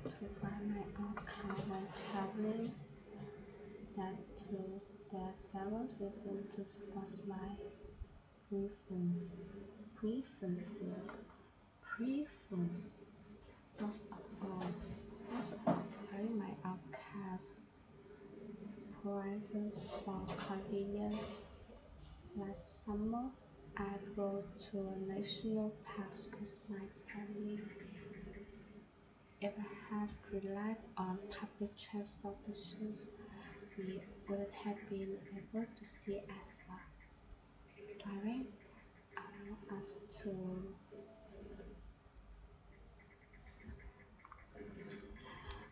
to buy my own car when traveling. That too, there are several reasons to support my preference. Preferences. Preference. Most of all, most of all, buying my own cars provides for convenience. Last summer, I rode to a national park with my family. If I had relied on public transportation, we wouldn't have been able to see as well. Driving allowed us to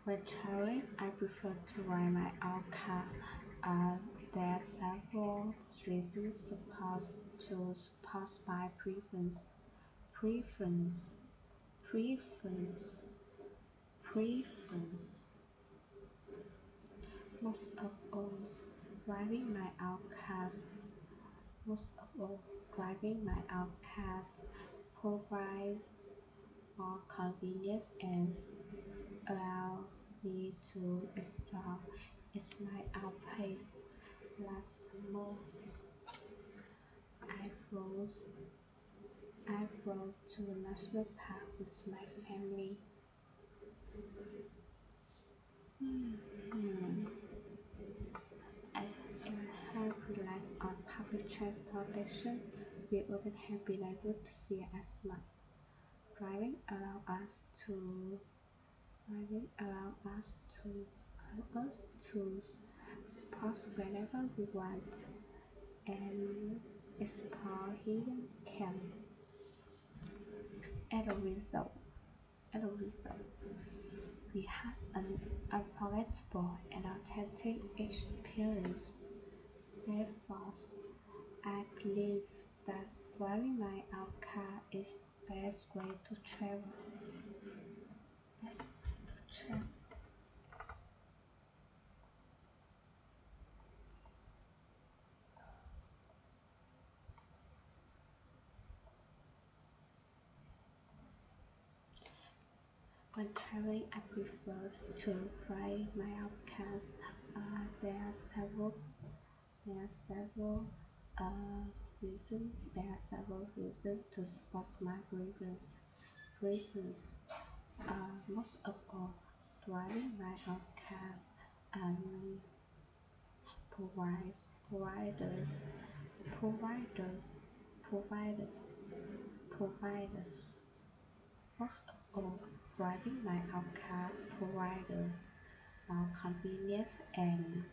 when traveling, I prefer to ride my own car. There are several reasons to support my preference. Preference. Preference. Preference. Most of all, driving my own cars. Most of all, driving my own cars provides more convenience and allows me to explore at my own pace. Last summer, I rode, I rode to a national park with my family. Hmm. I have relied on public transportation. We wouldn't have been able to see as much. Driving allow us to driving allow us to allow us to pause whenever we want and explore hidden camp. As a result, as a result, we had an unforgettable and authentic experience. Therefore, I believe that driving my own car is the best way to travel. Best way to travel. When traveling, I prefer to ride my own cars. There are there are several uh, reasons to support my preference. Most of all, driving my own car um, provides providers providers providers providers. Most of all, driving my own car provides more convenience and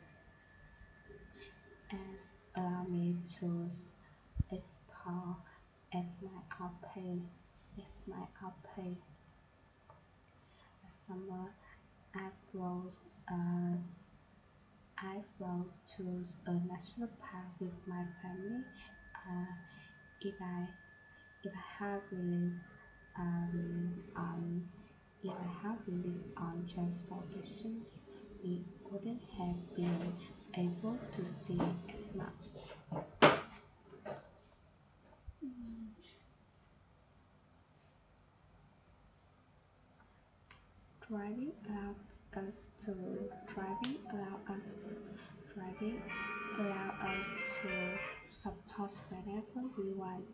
allow me to explore at my own pace. At my own pace. Last summer, I rode, uh, I rode to a national park with my family. Uh, if I if I have released on if I have released on transportations, we wouldn't have been able to see as much. Driving allowed us to driving allow us to support whenever we want.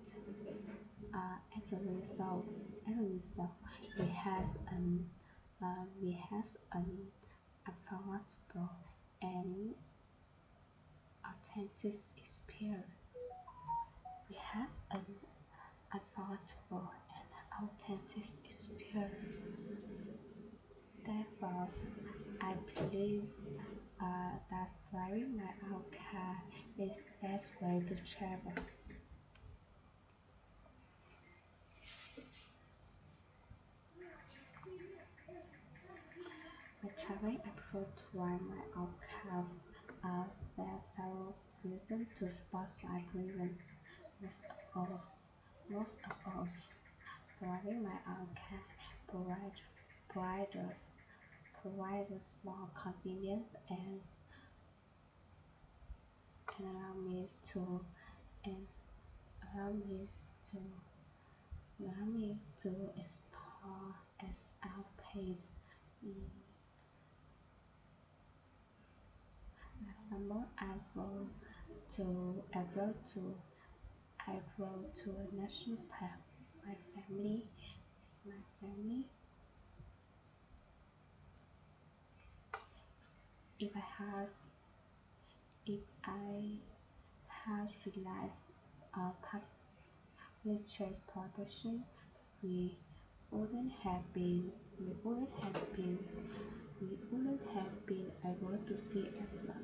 As a result, we has an unforgettable and authentic experience. We has an unforgettable and authentic experience. Therefore, I believe that driving my own car is the best way to travel. When traveling, I prefer to ride my own cars as there are several reasons to support my preference. Most of all, most of all, driving my own car provide, provides provides more convenience and and allow me to allow me to explore at our pace. Mm, Last summer, to I rode to I rode to a national park with my family. With my family. If I had if I had realized public transportation, we wouldn't have been we wouldn't have been we wouldn't have been able to see as well.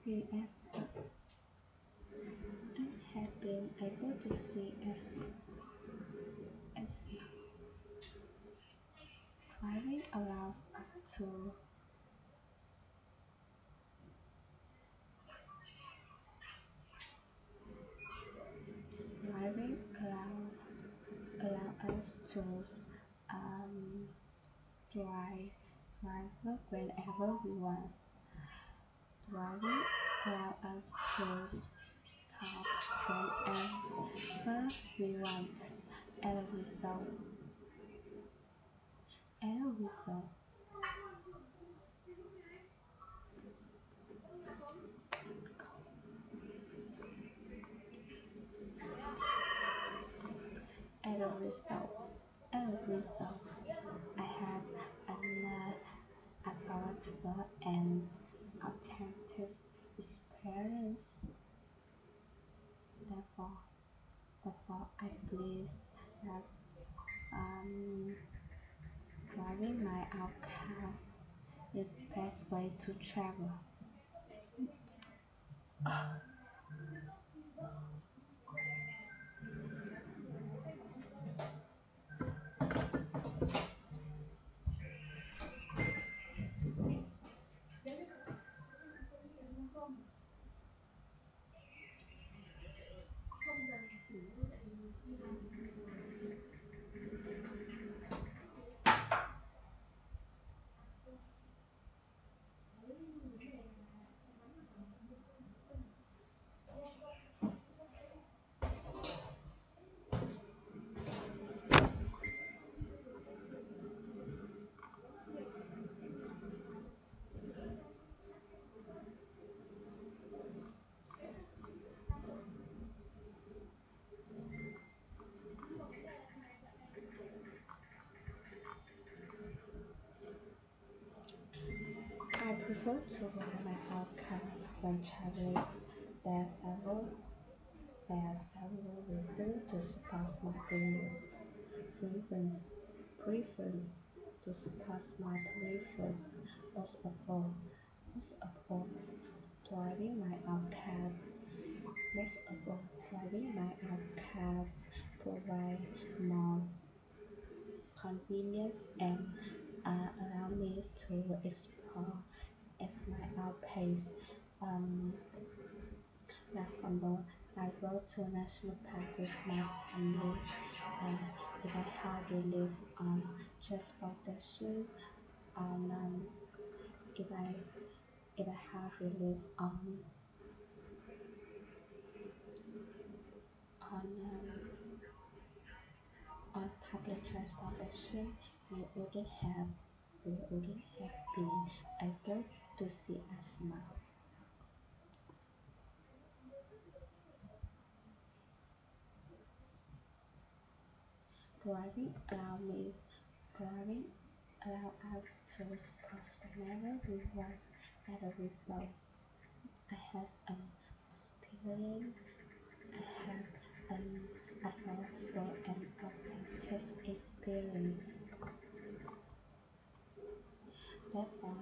See wouldn't have been able to see as driving allows us to driving allow us to um, drive whenever we want. Driving allow us to stop whenever we want. As a result, as a result, as a result, as a result, I have an affordable and authentic experience. Therefore, I believe that um, driving my outcast is the best way to travel. I prefer to ride my outcast when traveling. There are several There are several reasons to support my preference, preference to support my preference. Most of all, most of all, driving my outcast, most of all, driving my outcast provide more convenience and allow me to explore at my own pace. Um, Last summer, I rode to a national park with my family, and if I had released on transportation, on if I if I had released on public transportation, wouldn't have we wouldn't have been able to see as much. Driving allow me driving allow us to explore whenever we want. As a result, I have an experience. I have an affordable and authentic experience. Therefore,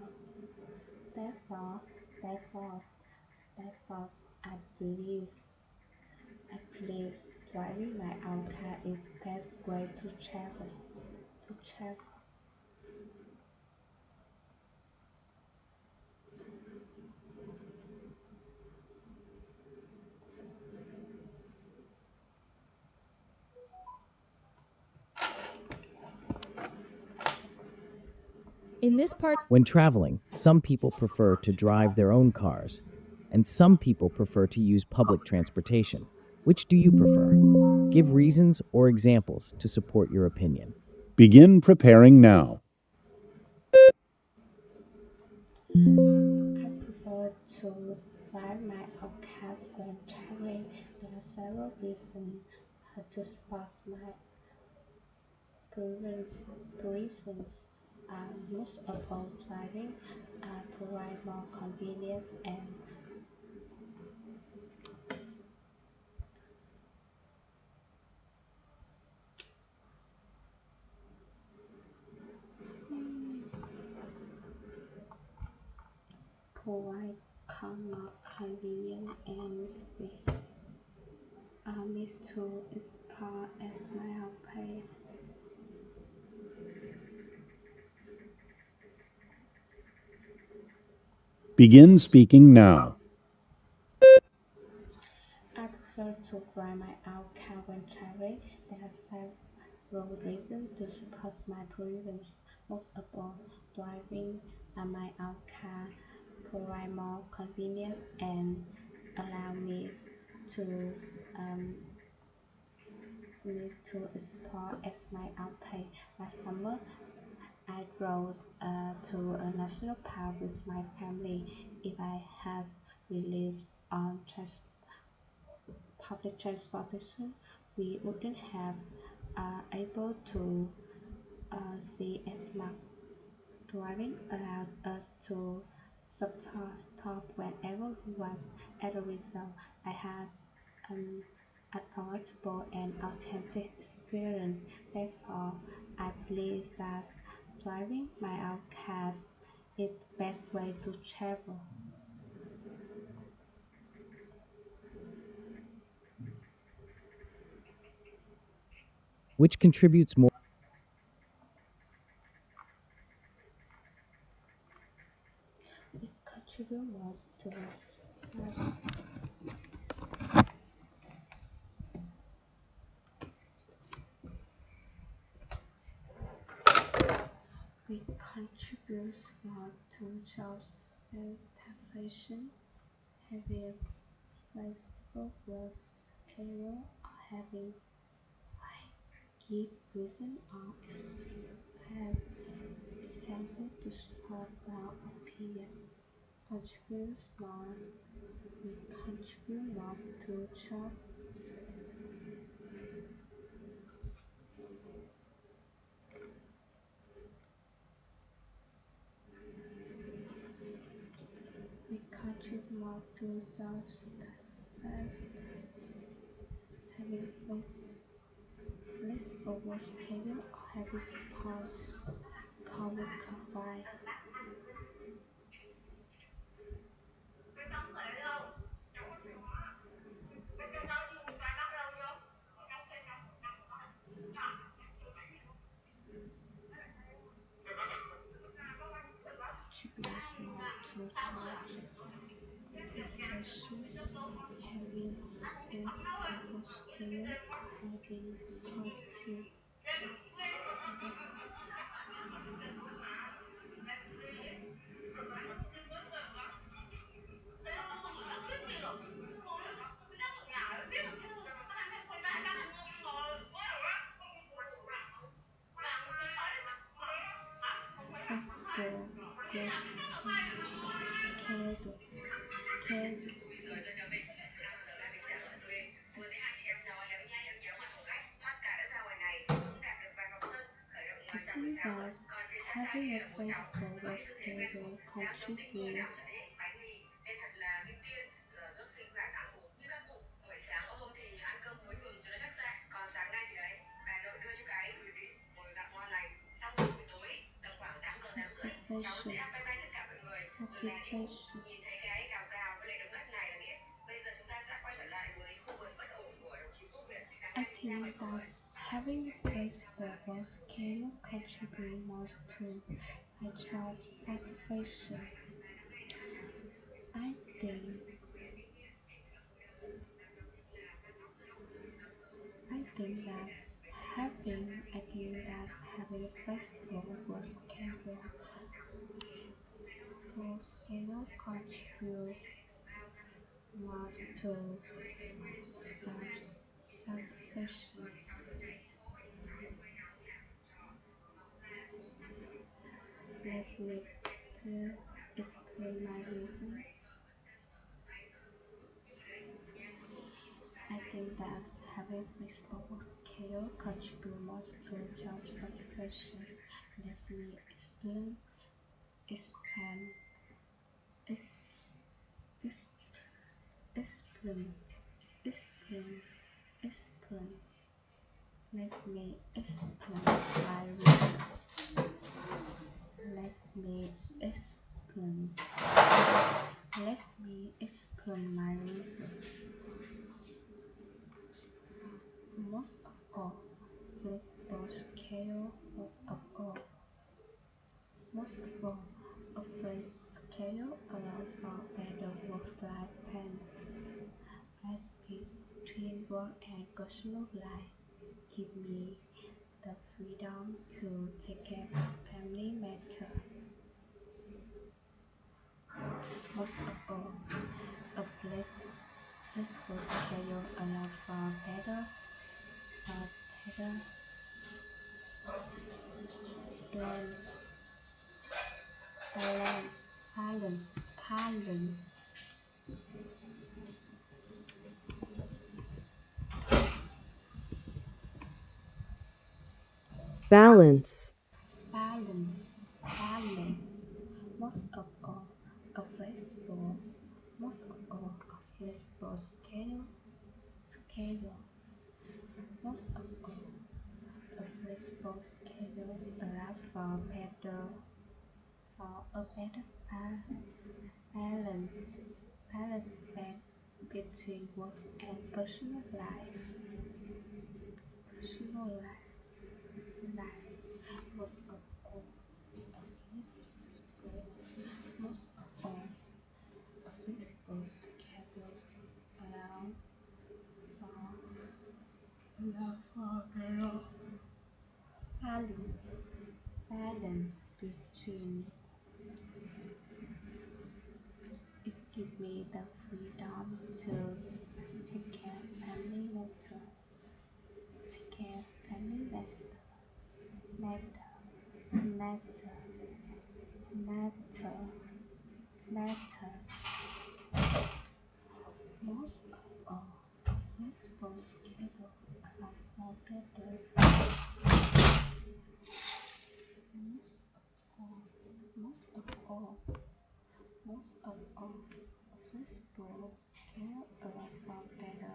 therefore, therefore, therefore, I believe, I believe driving my own car is the best way to travel. To travel. In this part, when traveling, some people prefer to drive their own cars, and some people prefer to use public transportation. Which do you prefer? Give reasons or examples to support your opinion. Begin preparing now. I prefer to fly my outcast when traveling. There are several reasons to support my preference. Most of all, driving provide more convenience and provide more convenience and the needs to explore as my pay. Begin speaking now. I prefer to drive my own car when traveling. There are several reasons to support my preference. Most of all, driving my own car provide more convenience and allow to um, explore as my own pay. Last summer, I drove to a national park with my family. If I had relied on public transportation, we wouldn't have able to see as much. Driving allowed us to stop whenever we want. As a result, I had an unforgettable and authentic experience. Therefore, I believe that driving my own car is the best way to travel. Which contributes more? It contributes most to us. We contribute more to job satisfaction, having a flexible work schedule, or having give reason or expect example to support our opinion. Contributes more, we contribute more to job. We contribute more to jobs first, having flexible work schedule or having support covered combined. Contributes more to jobs satisfaction, having flexible schedule or having positive. Flexible work schedule. schedule. Ui giời, giật cả mình. 5 giờ 30 sáng ở quê, vừa thấy hai chị em nó léo nhai léo nhéo ngoài phòng khách, thoát cái đã ra ngoài này, không đẹp được vài vòng sân, khởi động I chào buổi think sáng rồi. that Còn phía xa xa having kia a là bố cháu. flexible Bánh work tự thấy quen thuộc, schedule sáng sớm thích bữa nào contribute. chả thế, bánh mì, tên thật là Kim Tiên, giờ giấc sinh hoạt ăn uống như các cụ. Buổi sáng có hôm thì ăn cơm muối vừng cho nó chắc dạ, còn sáng nay thì đấy, bà nội đưa cho cái đùi vịt, ngồi gặm ngon lành. Xong rồi buổi tối, tầm khoảng 8 giờ 8 rưỡi, cháu nó sẽ Satisfaction. bye bye tất cả mọi người, rồi là đi ngủ. Satisfaction. Nhìn thấy cái cào cào với lại đống đất này là biết bây giờ chúng ta sẽ quay trở lại với khu vườn bất ổn của đồng chí Quốc Việt. Sáng I nay thì ra ngoài think cậu that ơi. having a flexible work schedule contribute most to my job satisfaction. I think I think that having a flexible work schedule contribute most to job satisfaction. session. Let me explain my reason. I think that having flexible scale contributes most to job satisfaction. Let me explain, ex- ex- explain, explain, explain. Let me explain my reason. Let me explain. Let me explain my reason. Most of all, flexible scale. A flex scale allows for better work-life balance. As between work and personal life, give me the freedom to take care of family matters. Most of all, a flexible schedule allows for better balance, balance. Balance. Balance. Most of all, a flexible, most of all, a flexible schedule. Most of all, a flexible schedule allows for a better balance, between work and personal life. Personal life. Most of all, a flexible, most of all, a flexible schedule allow for better balance between. It gives me the freedom to take care of family matter, take care of family matter, matters. Most of all, a flexible schedule allows for better. Most of all, most of all, a flexible schedule allows for better.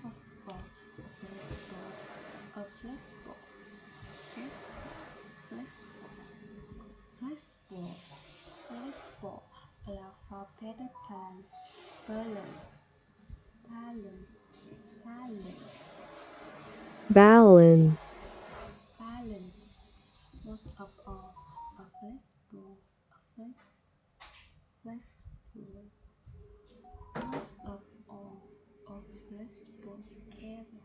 Most of all, a flexible, flexible, flexible, flexible allow for better balance, balance, balance, Balance. balance. Most of all, a flexible, flexible. Most of all, a flexible schedule.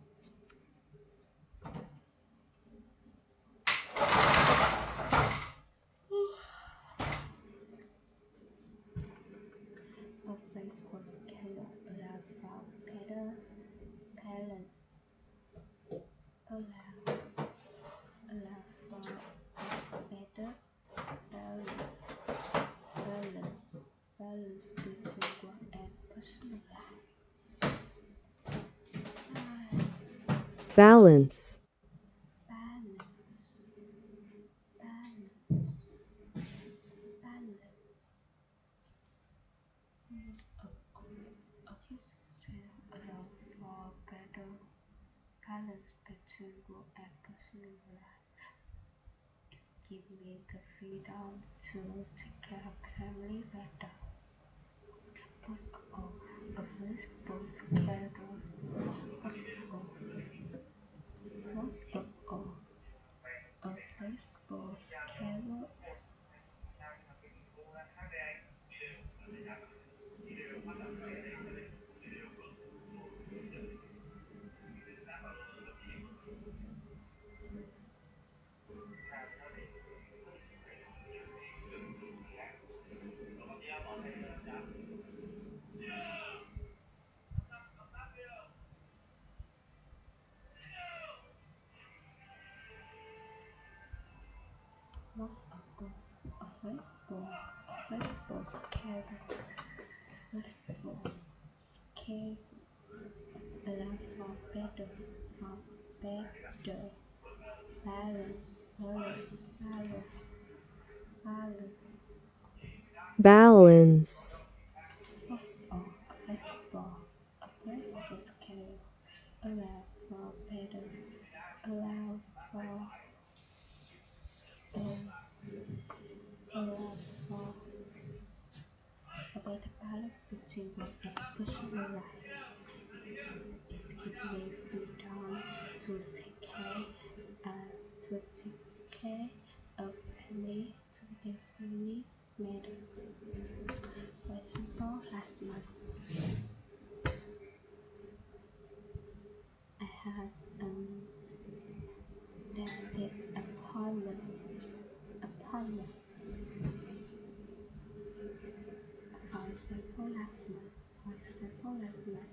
A flexible schedule allows for better balance. Allow, allow for better balance, balance, balance between work and personal life. Balance. Balance, balance, balance. Most of all, a flexible schedule allows for better balance between work and personal life. It gives me the freedom to take care of family better. Most of all, a flexible schedule. Most of all, a flexible schedule. First of all, a flexible schedule, flexible schedule allow for better balance, balance. balance, First of all, a flexible schedule allow for better, allow for allow for a better balance between work and personal life. It gives me freedom to take care, to take care of family, to get families matter. For example, last month I had dentist appointment. For example, last month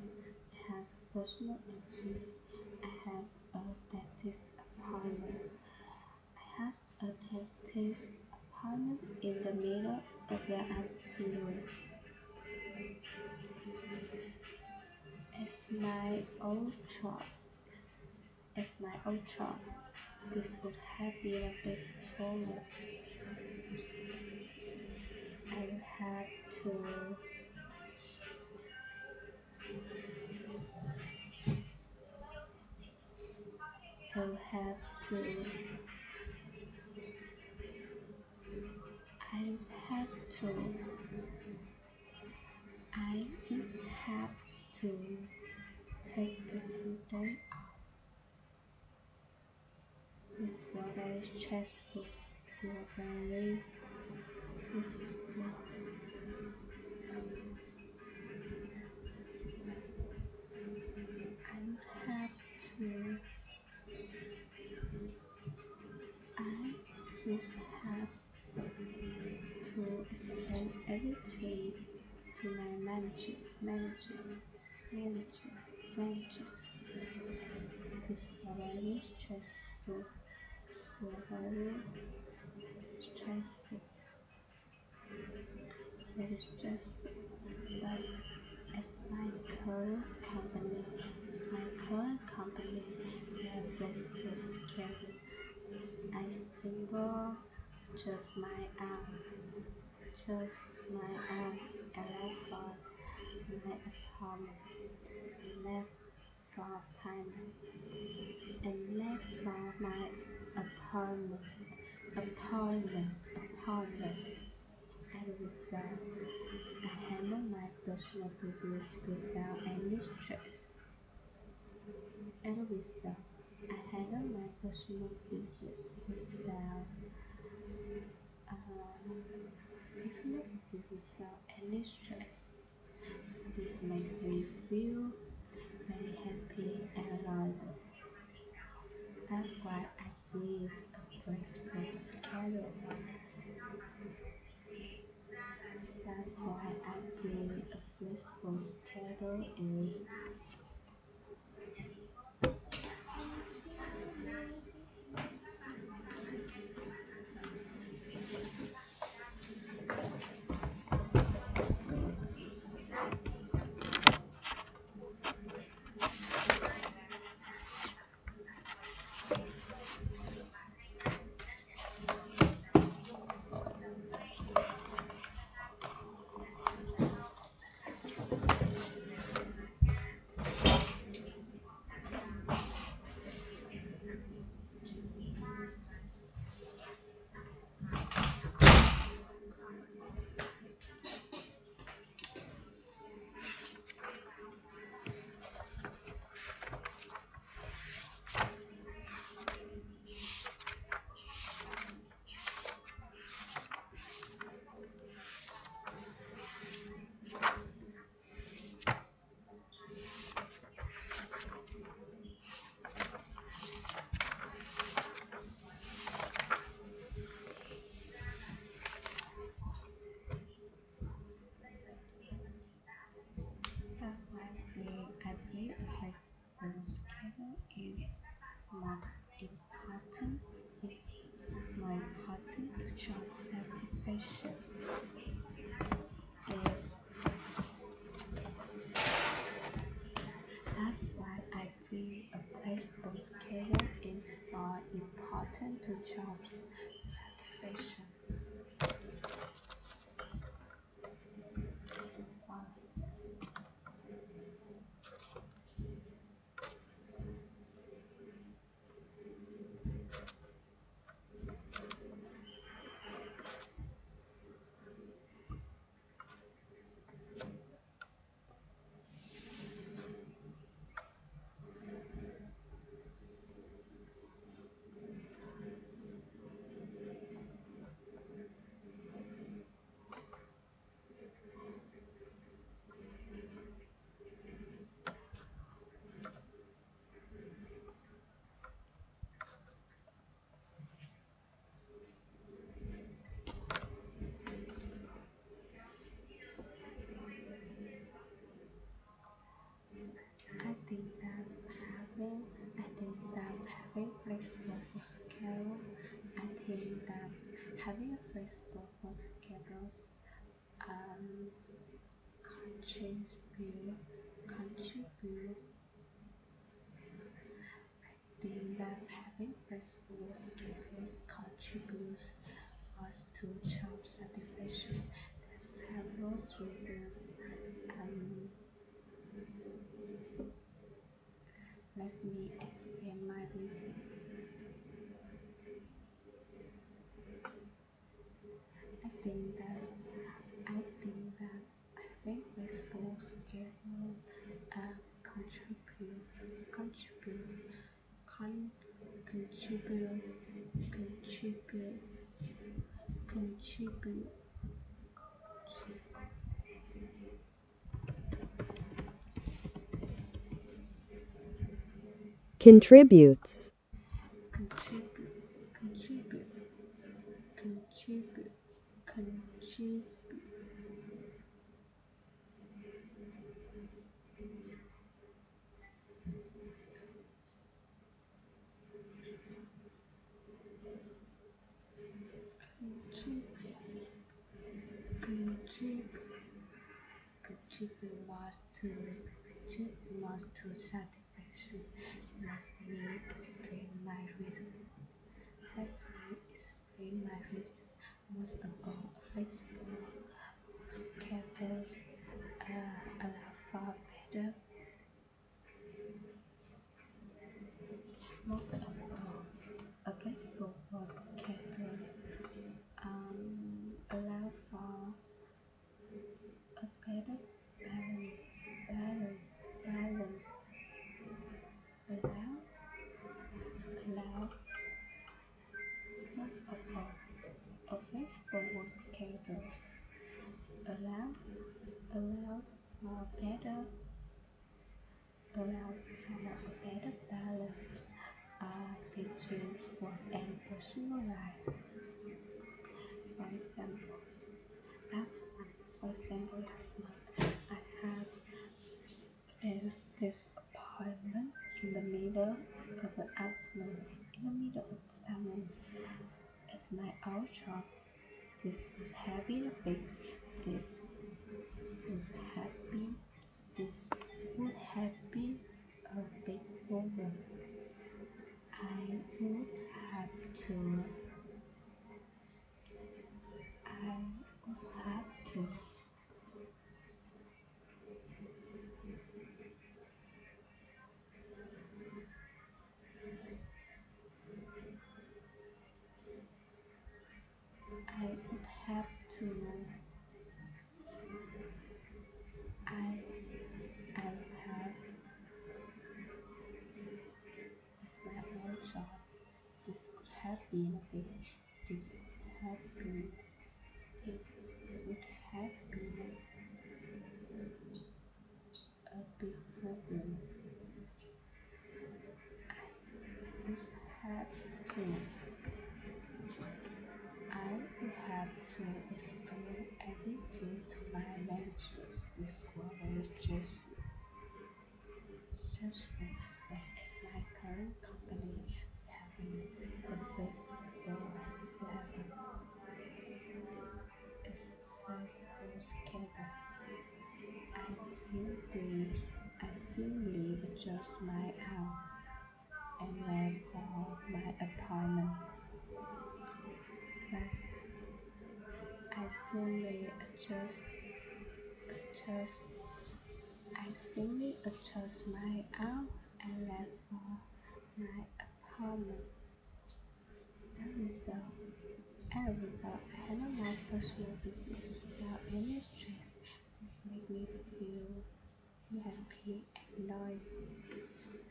I had personal injury. I had a dentist appointment. I had a dentist appointment in the middle of the afternoon. As my old job, as my old job, this would have been a big problem. I would have to I would have to I would have to I would have to take a few days. This was very stressful. It was very stressful. I would have to I would have to explain everything to my manager. This was very stressful. This was stressful, very stressful. But as my current company, we have flexible schedule. I single just my and left for my left for time, and left for my appointment, appointment. As a result, I handle my personal business without any stress. As a result, I handle my personal business without any stress. This makes me feel very happy and loyal. That's why I believe a flexible schedule. That's why I believe a flexible schedule is job satisfaction is. That's why I think a flexible schedule is more important to job satisfaction. I think that's having flexible schedule. I think that having a flexible schedule um contribute. I think that having flexible schedules contributes us to job satisfaction. There's several reasons. Um, Let me explain my reason. I think that having flexible schedule contribute contribute con, contribute contribute contribute contributes, contribute contribute contribute contribute contribute contribute was to satisfaction. Let me explain my reason. Let me explain my reason. Most of all, flexible schedules allow for better. Most of all, a flexible schedules allow for a better balance. Allow, allow. Most of all, a flexible schedules allow allows for better allows for a better balance between work and personal life. For example, last month I had this appointment in the middle of the afternoon. In the middle of the afternoon, it's my old job. This was having a big. This was happy. This would have been a big problem. I would have to. I would have to. I would have to. I. I have. It's my old job. This could have been a big. This would have been. It would have been a big problem. I would have to. I would have to explain everything to my managers, which were very stressful. As my current company, having a festival, we have chose my house and left for my apartment. Last, I simply adjust I simply adjust my arm and left for my apartment. As a result, I handle my personal business without any stress. This makes me feel happy and loyal.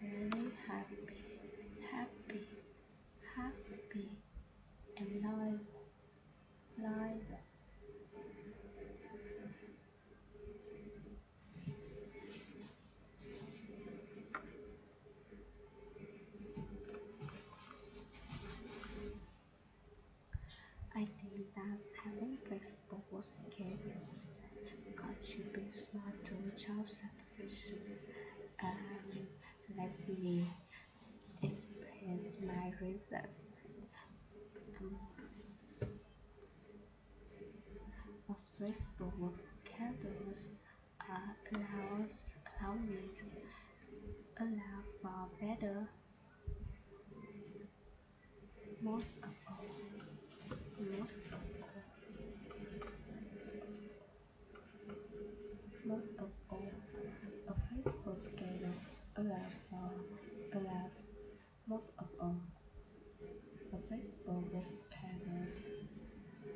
Very happy, happy and loyal. I think that having flexible schedules contributes more to job satisfaction. Let me express my reasons. A flexible schedules allow me allow for better most of all most of all most of all a flexible schedule allows most of all a flexible schedules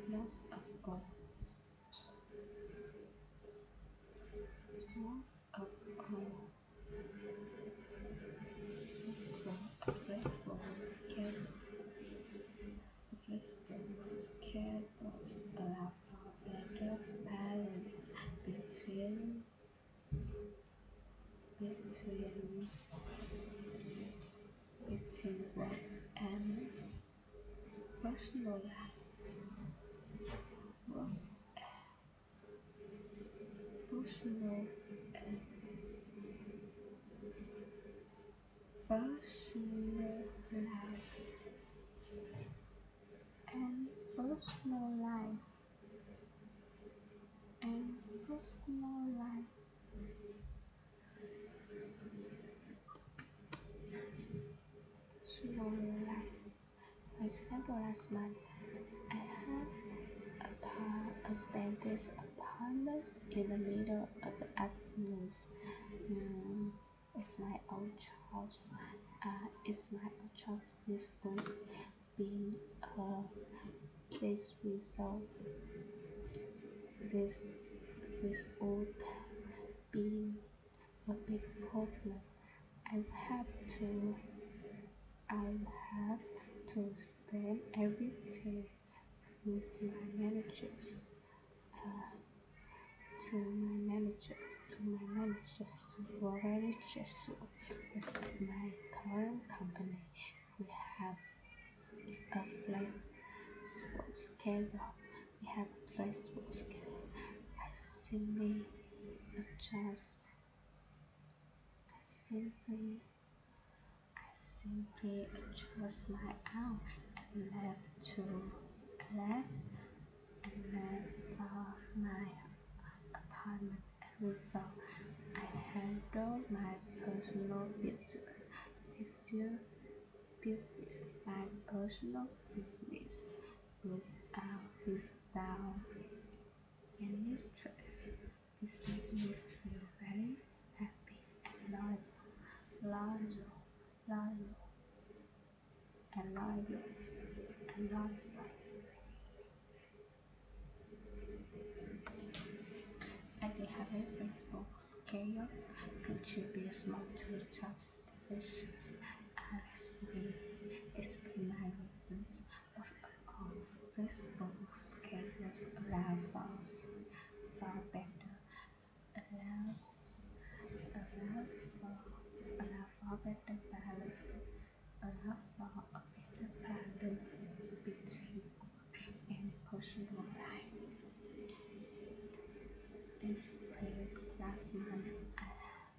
most of all most of all most of all a flexible schedules allow for better balance between between between work and personal life. Most personal personal life and personal life and personal life. Personal life. For example, last month I had a dentist appointment in the middle of the afternoon. It's my own choice. It's my own choice. This would be this result. This this would be a big problem. I have to I have to spend every day with my managers. To my managers were very stressful. With my current company, we have a flexible schedule. We have a flexible schedule. I simply adjust. I simply I simply adjust my arm and left my apartment. As a result, I handle my personal business, my personal business without any stress. This makes me feel very happy and loyal, loyal, and loyal, and loyal. I think having flexible scale contributes more to job satisfaction. As we explain my reasons, most of all, flexible schedules far better allows allows for allow for better balance allow for a better balance between work and personal life. This place last month I had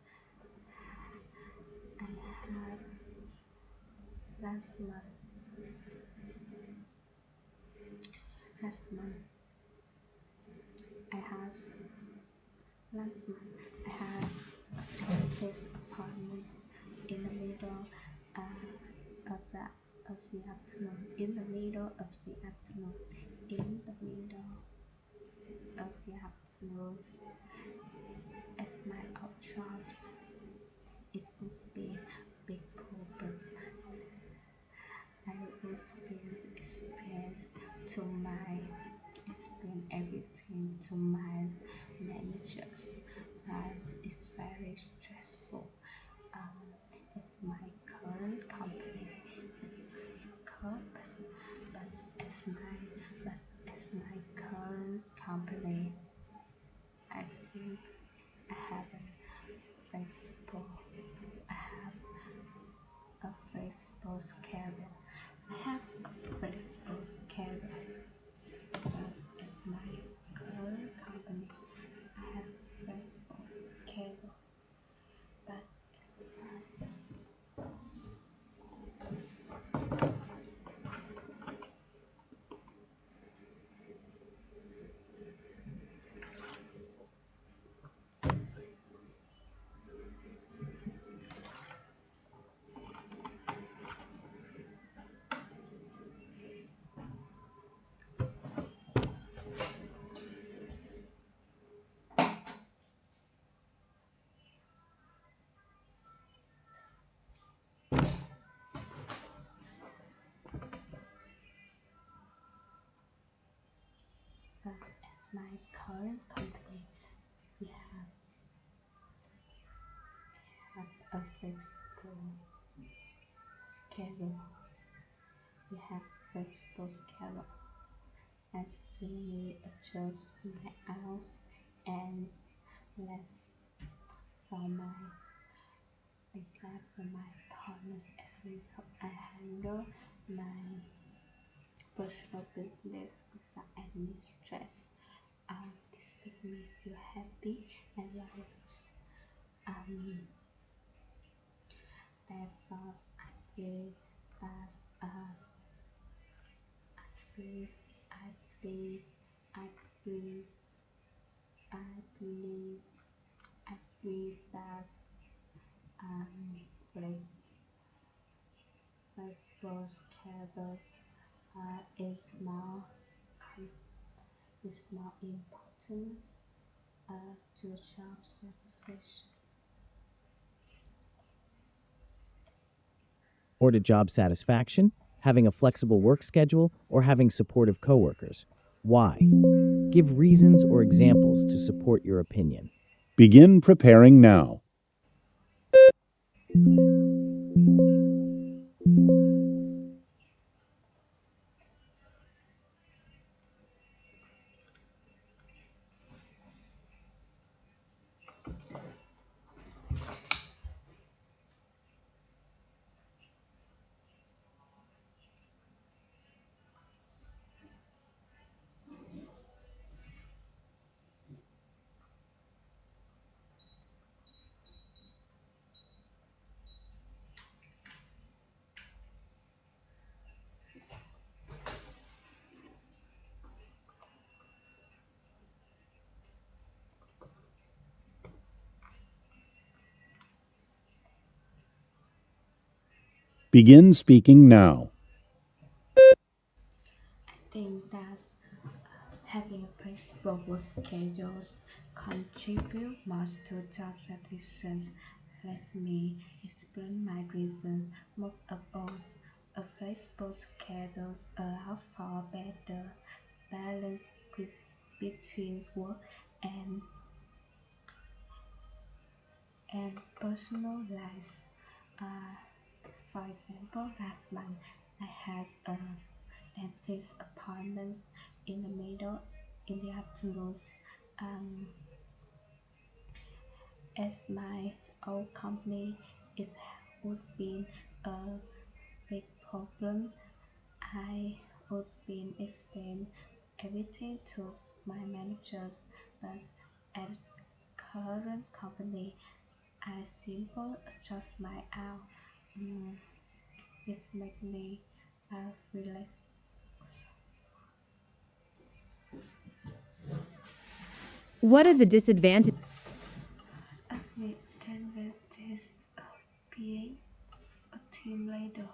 last month last month I had last month I had this appointment in the middle of the afternoon, in the middle of the afternoon, in the middle of the afternoon, as my old job, it would be a big problem. I would explain everything to my managers. It's very stressful. It's my current company. It's current, but as my current company, I think I have flexible. I have a flexible schedule. I have a flexible schedule. But as my current company, I have a flexible schedule. But as my current company, we have a flexible schedule. We have flexible schedule. I slowly adjust my hours and less from my partner's areas. I handle my personal business without any stress. This makes me feel happy and relaxed. Um, Therefore, I feel that believe, I believe, I believe, I believe, I believe that flexible schedules is more important to job satisfaction. Or to job satisfaction, having a flexible work schedule, or having supportive coworkers. Why? Give reasons or examples to support your opinion. Begin preparing now. Begin speaking now. I think that having a flexible work schedules contribute much to job satisfaction. Let me explain my reason. Most of all, a flexible schedules allow for better balance between work and personal life. Uh, for example, last month I had a dentist appointment in the middle in the afternoon. Um, as my old company is was been a big problem, I was been explain everything to my managers, but at current company, I simply adjust my hour. Mm, this make me relax. What are the disadvantages? As the advantages of being team leader.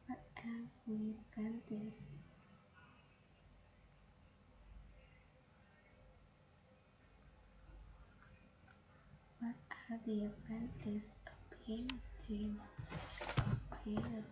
But as the apprentice, appear team leader.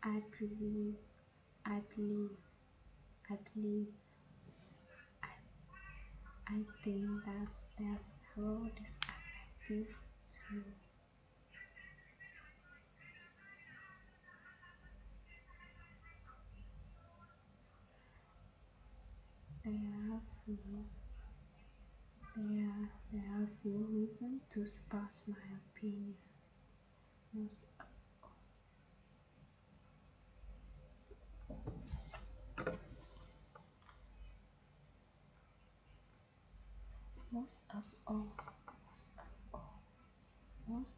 I believe, I believe, I believe, I think that there's several disadvantages to there are few there are few reasons to support my opinion. Most most of all, most of all, most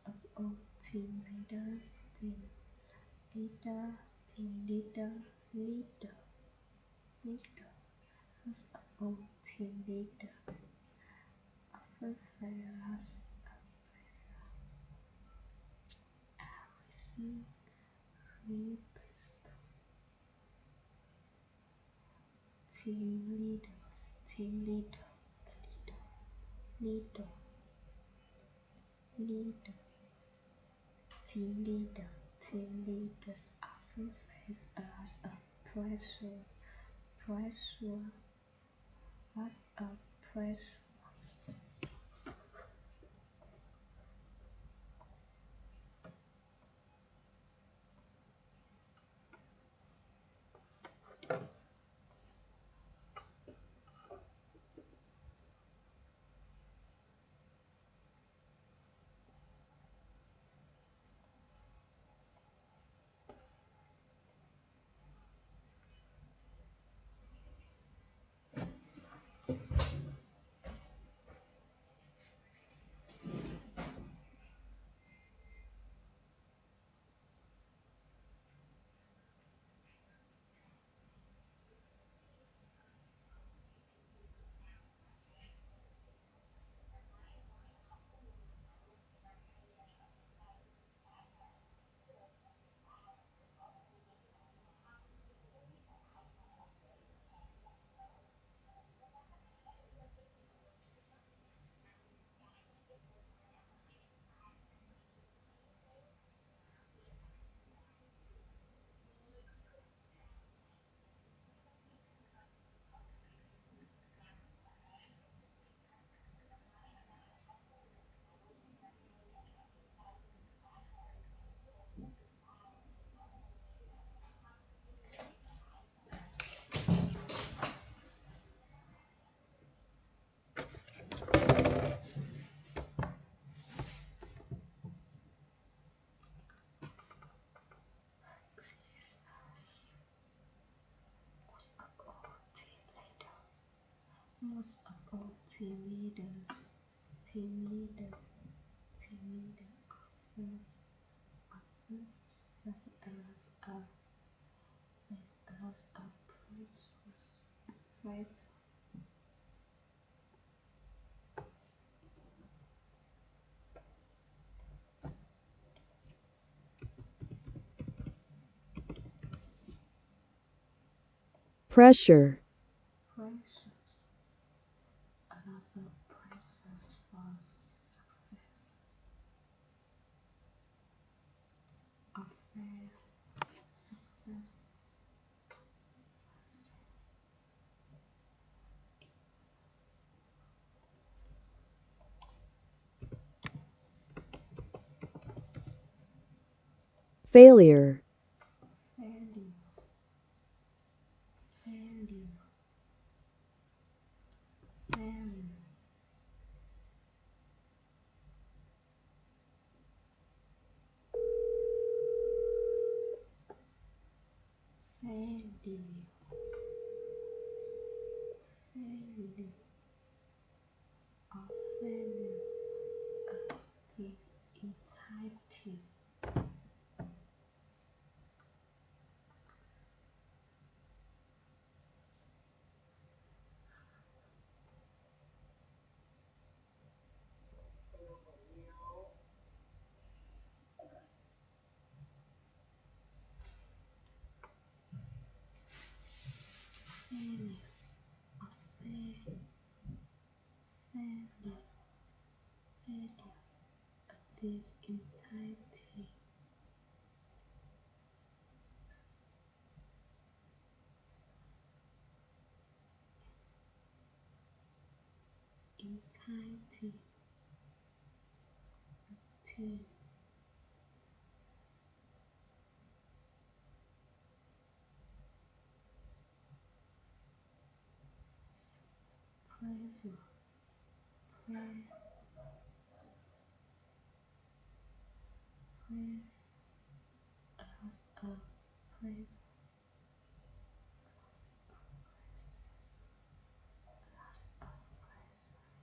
of all, team leaders, leader, leader, leader. Most of all, team leader often fail as a pressure. Everything replaced team leaders, team leader, leader, leader, team leader, team leaders often face as a pressure, pressure, as a pressure. Most of all, team leaders, team leaders, team leader offers face as a pressure. pressure, Precious, another precious for success. Afraid failure, failure, failure, failure, failure, failure, or failure, the entirety, failure, or failure, failure, failure, this entirety, entirety, T, pressure, press, press, loss of press, loss of press,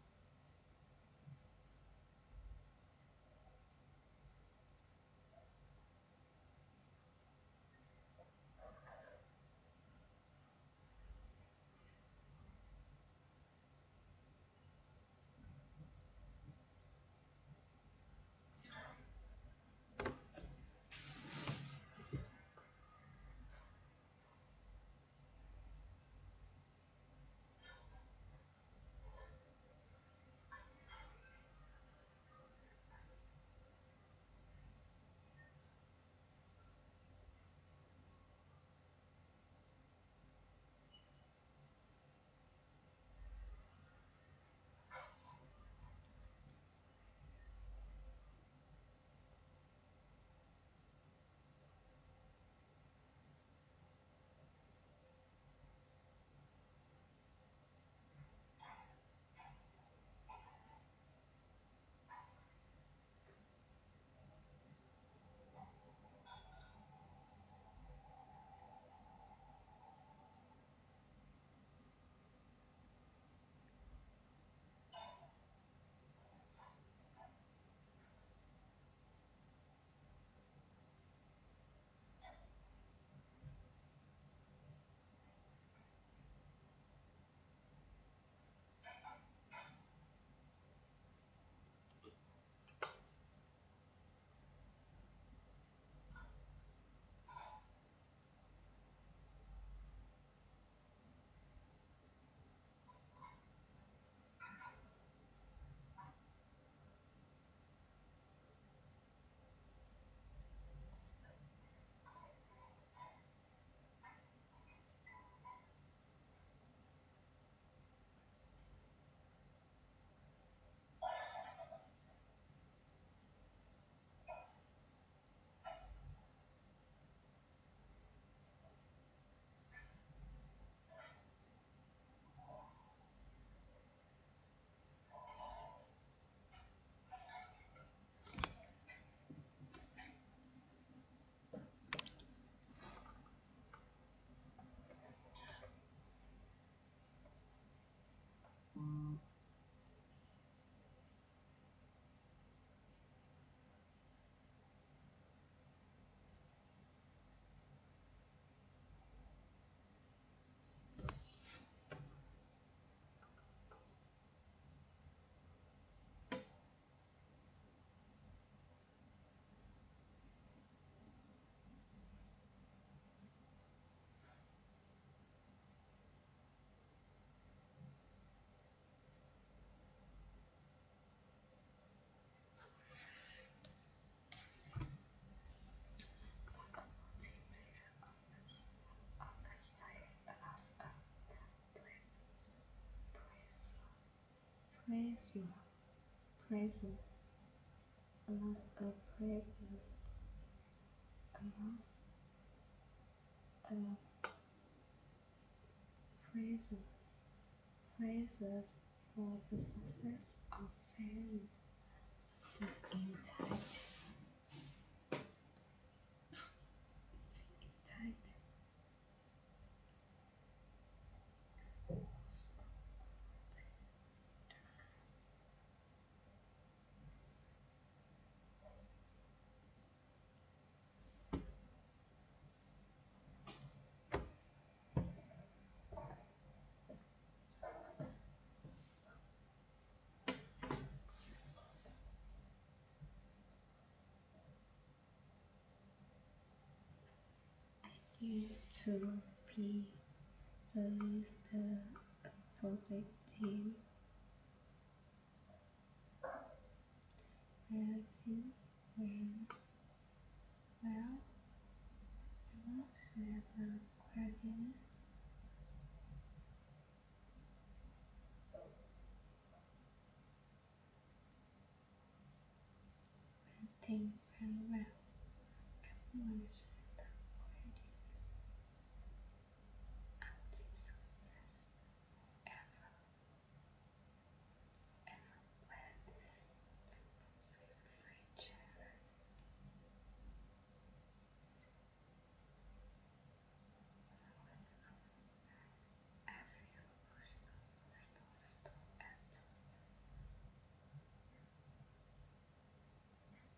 offers like a loss of presence, pressure, pressure, a loss of presence, a loss of phrases for the success or failure is intact. Used to be the least positive relative when well share the credits when things went well. Everyone share the credits until success ever when this positive franchise.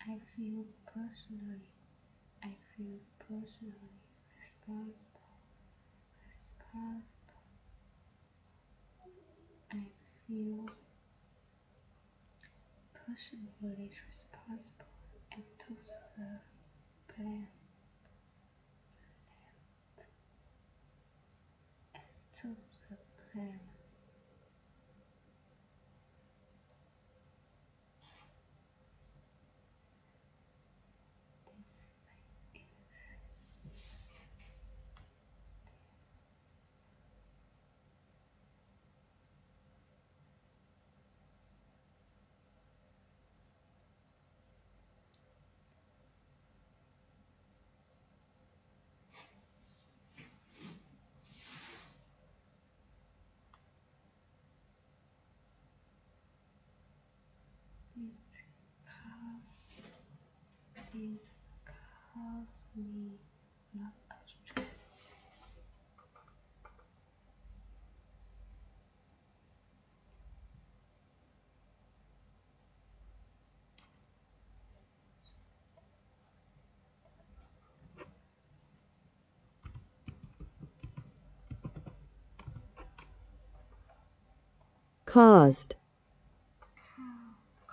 I feel I feel personally responsible. I feel personally responsible and to the plan. To the plan. This cause me lots of stress.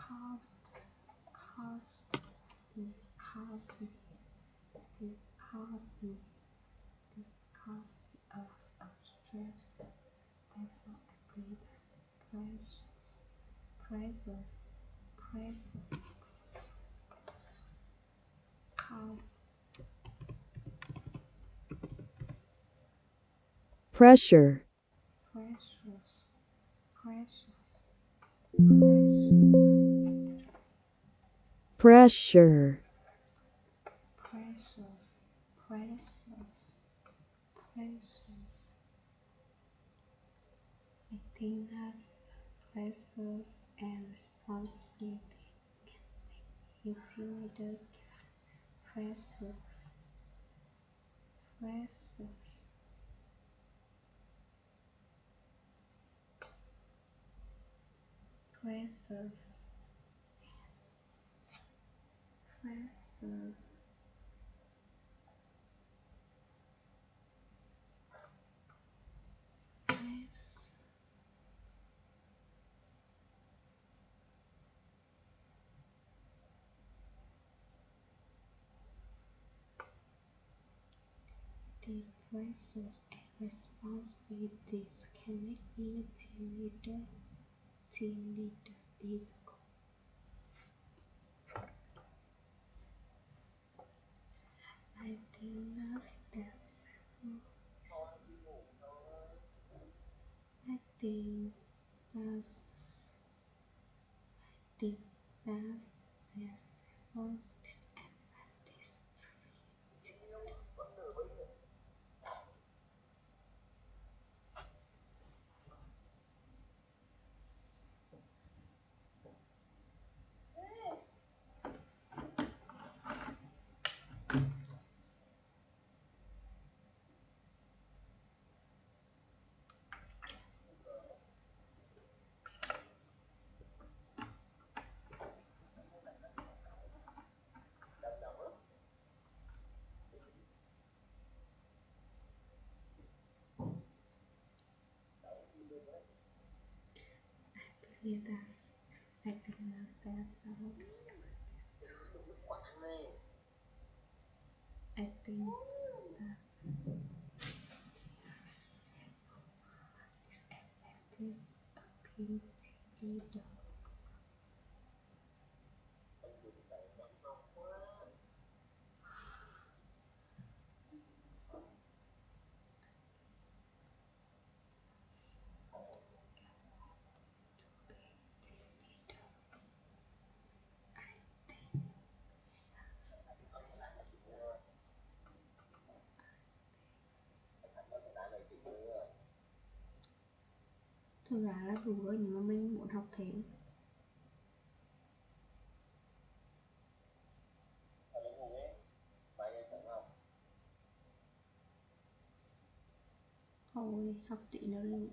caused, Cost, this cost me, this cost me, this cost me a lot of stress. Therefore, I believe precious, cost, pressure, precious, pressure, precious, I think that pressures and responsibility intimidated pressures, pressures, pressures, pressures, press, the pressures and responsibilities can make being a team leader difficult. I think that I think that's think that there's several disadvantages to leaders. I think that there's some. I think that this appeal to leader. Thực ra là đủ rồi nhưng mà mình muốn học thêm. Thôi học tí nữa đi.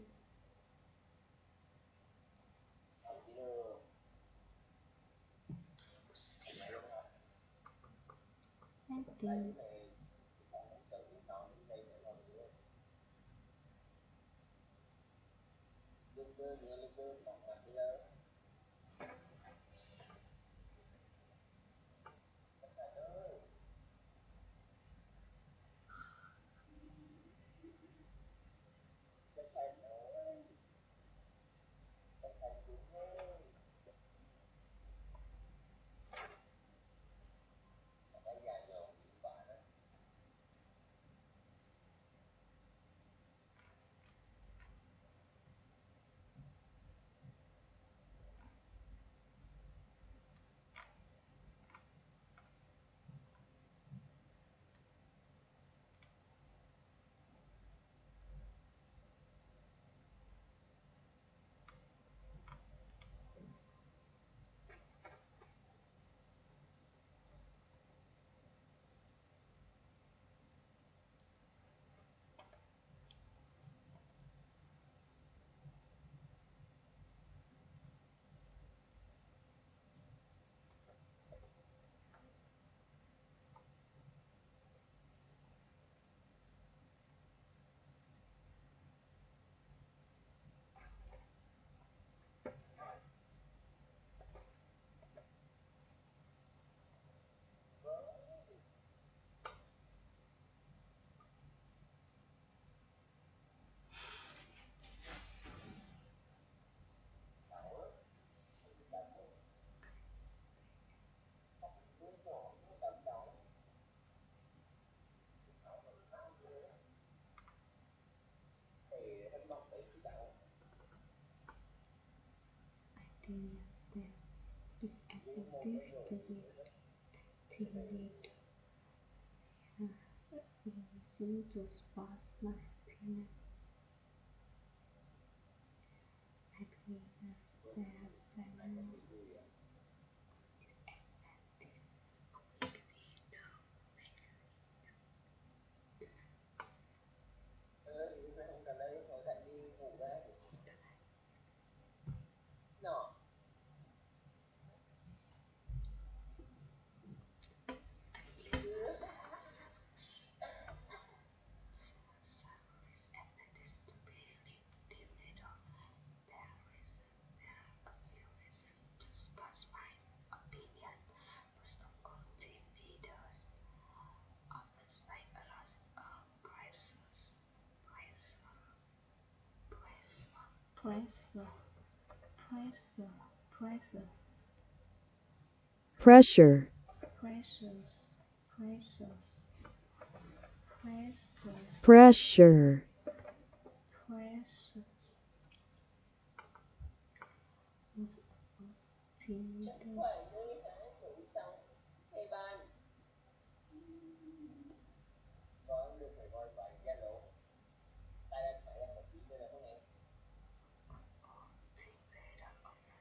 I think there's disadvantage to be team leader. Listen to spouse my opinion. I believe that there's seven disadvantages to be team leader. There are a few reasons to spouse my opinion. First of all, team leaders often face a lot of pressures, pressure, pressure, pressure, pressure, pressures, pressures, pressures, pressure, pressures. Team leaders. Team leader often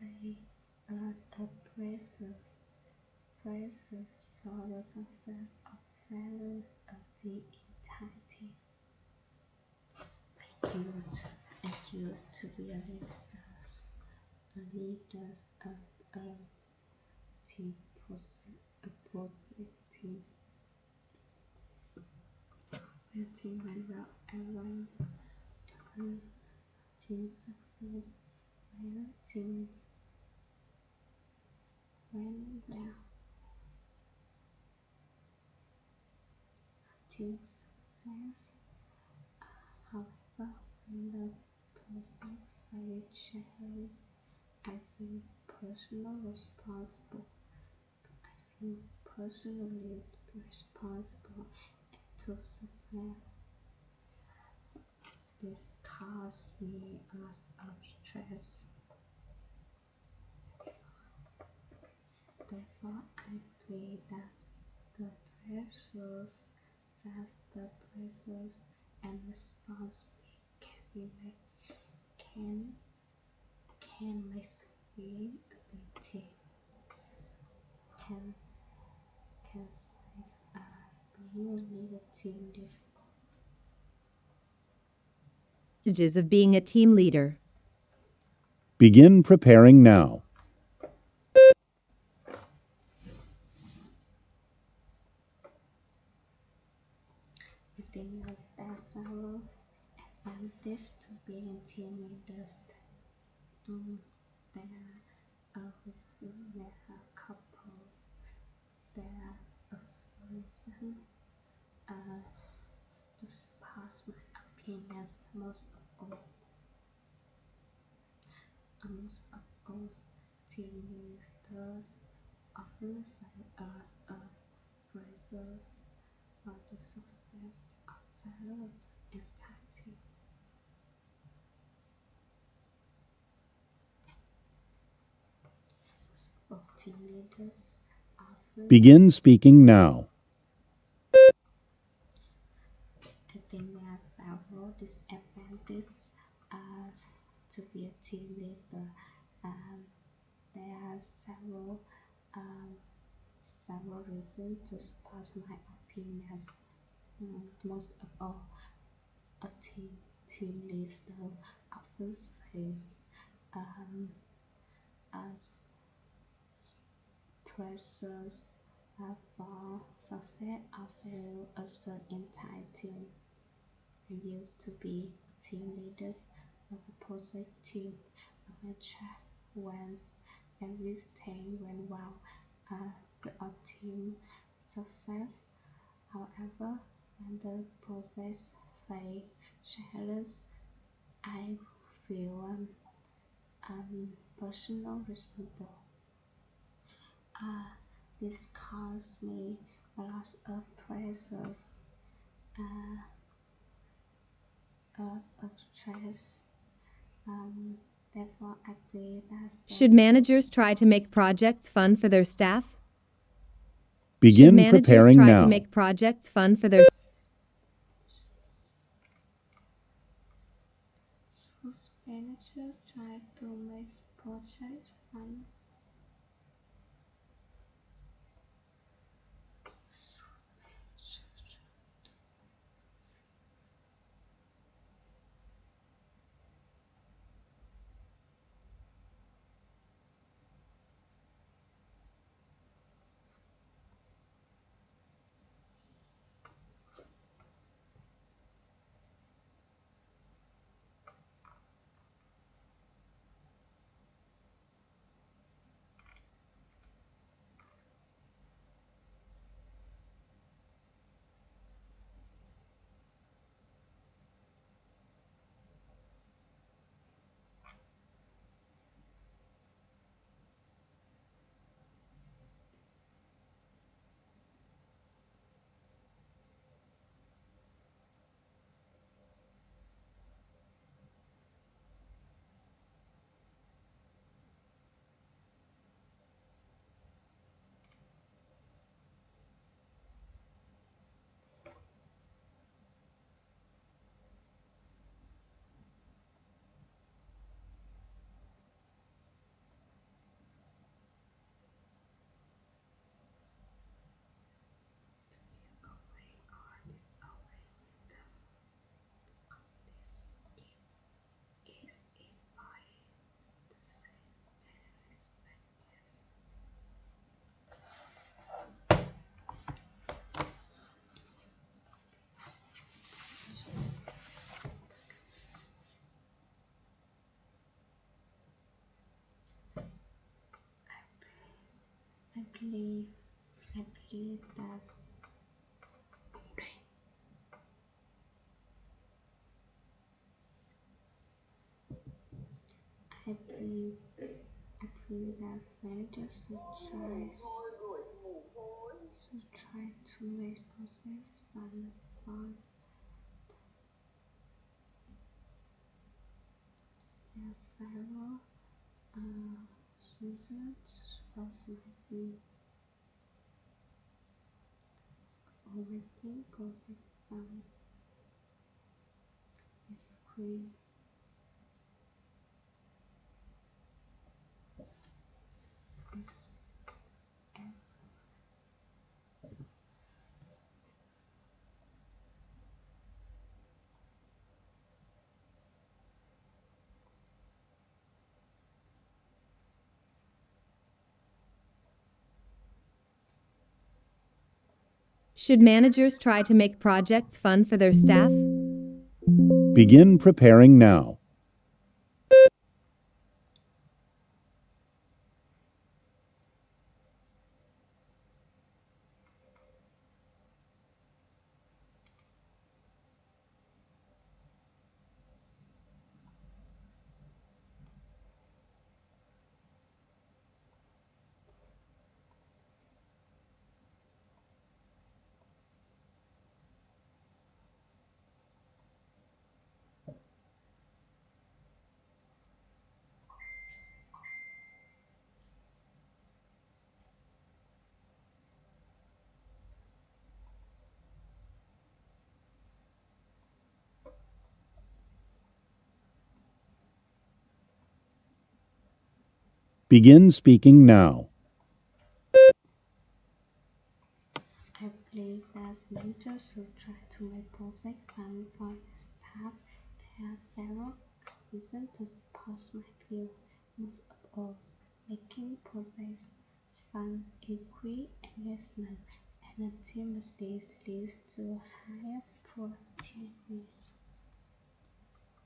face a lot of pressures for the success of failures of the entire team. I used to be a leader of a team project team. Where team went well, everyone team success when team when well team success. However, when the process fails, I feel personally responsible. I feel personally responsible to success. This causes me a lot of stress. Therefore, I feel that the pressures, the pressures and responsibility can can make me ability can can make being a leader team difficult. Advantages of being a team leader. Begin preparing now. I think there's several advantages to being team leaders. There are there are a couple. There are a reason to surpass my opinions. Most of all, team leaders often cite us as praises for the success of their entire team. Most team leaders often Begin speaking now. I think there are several disadvantages to be a team leader. There are several reasons to support my opinions. Most of all, a team leader often face as pressures for success or failure of the entire team. I used to be team leaders of opposite team. I track when everything went well the team success. However, when the process fails, I feel personal responsible. This caused me a lot of pressures, a lot of stress. Therefore, I feel that Should managers try to make projects fun for their staff? Should Begin managers preparing try now. to make projects fun for their manager try to make project fun. believe I believe that I believe that managers should try to make process fun. There are several reasons suppose might be or making process fun. It's screen is as Should managers try to make projects fun for their staff? Begin preparing now. Begin speaking now. I believe that managers should try to make project fun for their staff. There are several reasons to support my view. Most of all, making process fun increase engagement and ultimately leads to higher productivity.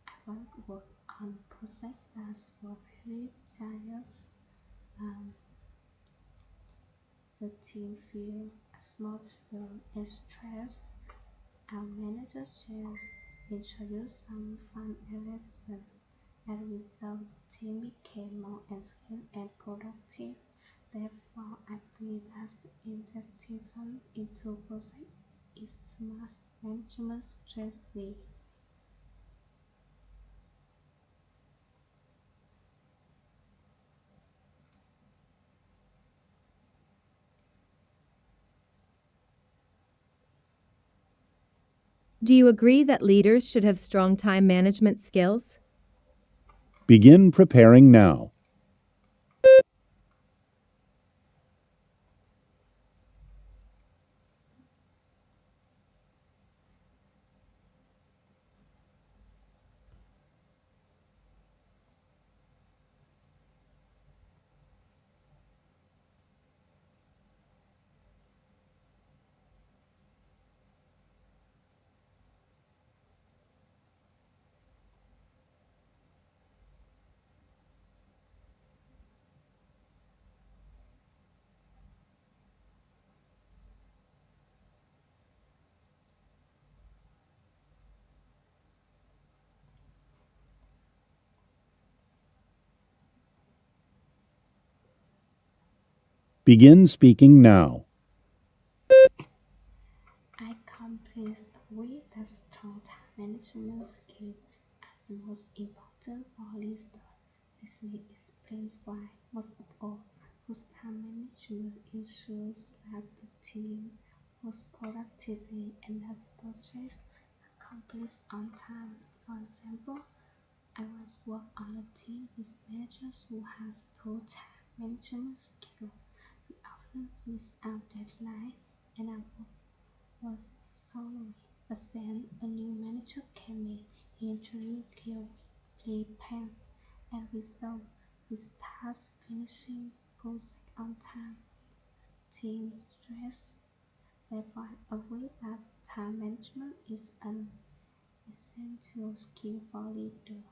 I once worked on projects that were very tedious. Um, the team feel smart feel stressed. Our manager shares introduced some fun elements. As a result, the team became more skilled and productive. Therefore, I believe that investing fun into projects is smart management strategy. Do you agree that leaders should have strong time management skills? Begin preparing now. Begin speaking now. I completely agree that strong time management skill is the most important for leaders. This may explains why most of all, whose time management ensures that the team works productively and has projects accomplished on time. For example, I once worked on a team with managers who has poor time management skill. We often miss our deadline and our work was sorry. But then a new manager came in. He introduced clear weekly plans and result with tasks finishing project on time. Team stress. Therefore, I agree that time management is an essential skill for leaders.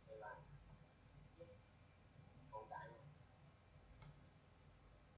Bye bye.